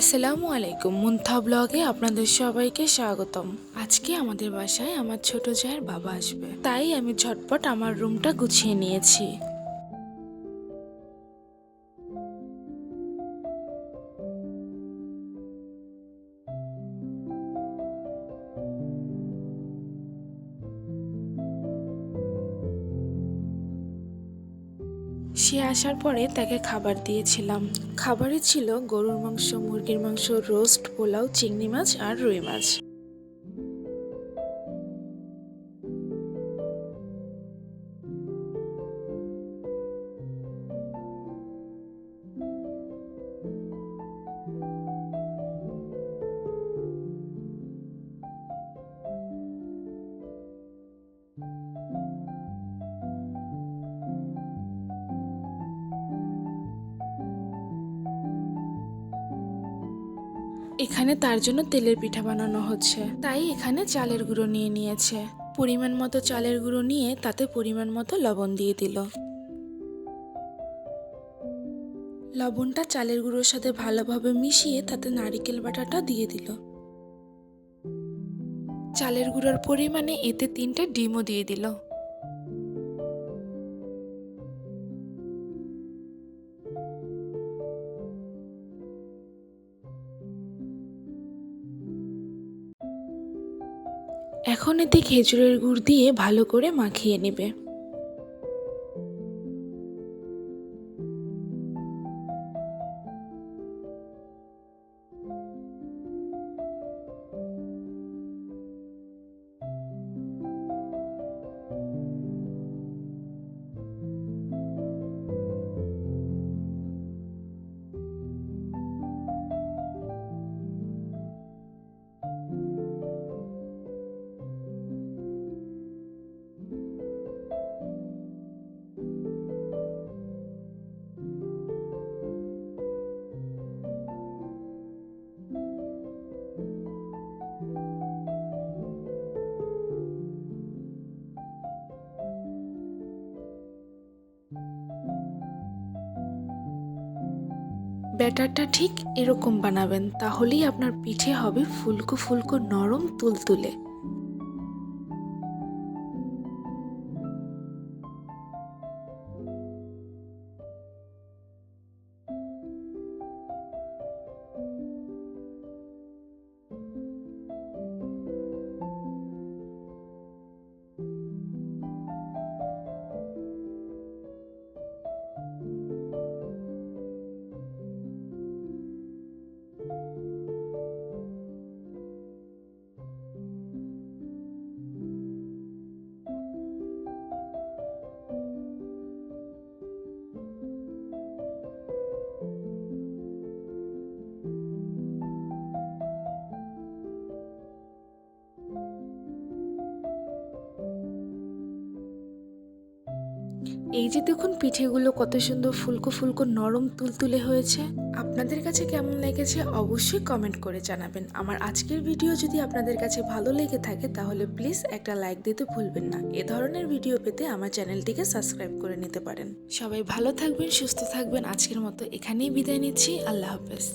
আসসালামু আলাইকুম, মুনথা ব্লগে আপনাদের সবাইকে স্বাগতম। আজকে আমাদের বাসায় আমার ছোট জায়ের বাবা আসবে, তাই আমি ঝটপট আমার রুমটা গুছিয়ে নিয়েছি। সে আসার পরে তাকে খাবার দিয়েছিলাম। খাবারে ছিল গরুর মাংস, মুরগির মাংস, রোস্ট, পোলাও, চিংড়ি মাছ আর রুই মাছ। এখানে তার জন্য তেলের পিঠা বানানো হচ্ছে, তাই এখানে চালের গুঁড়ো নিয়ে নিয়েছে। পরিমাণ মতো চালের গুঁড়ো নিয়ে তাতে পরিমাণ মতো লবণ দিয়ে দিল। লবণটা চালের গুঁড়োর সাথে ভালোভাবে মিশিয়ে তাতে নারিকেল বাটাটা দিয়ে দিল। চালের গুঁড়োর পরিমাণে এতে 3টে ডিমও দিয়ে দিল। এখন এতে খেজুরের গুড় দিয়ে ভালো করে মাখিয়ে নেবে। ব্যাটারটা ঠিক এরকম বানাবেন, তাহলেই আপনার পিঠে হবে ফুলকো ফুলকো নরম তুলতুলে। এই যে দেখুন পিঠেগুলো কত সুন্দর ফুলকো ফুলকো নরম তুলতুলে হয়েছে। আপনাদের কাছে কেমন লেগেছে অবশ্যই কমেন্ট করে জানাবেন। আমার আজকের ভিডিও যদি আপনাদের কাছে ভালো লেগে থাকে তাহলে প্লিজ একটা লাইক দিতে ভুলবেন না। এ ধরনের ভিডিও পেতে আমার চ্যানেলটিকে সাবস্ক্রাইব করে নিতে পারেন। সবাই ভালো থাকবেন, সুস্থ থাকবেন। আজকের মতো এখানেই বিদায় নিচ্ছি। আল্লাহ হাফেজ।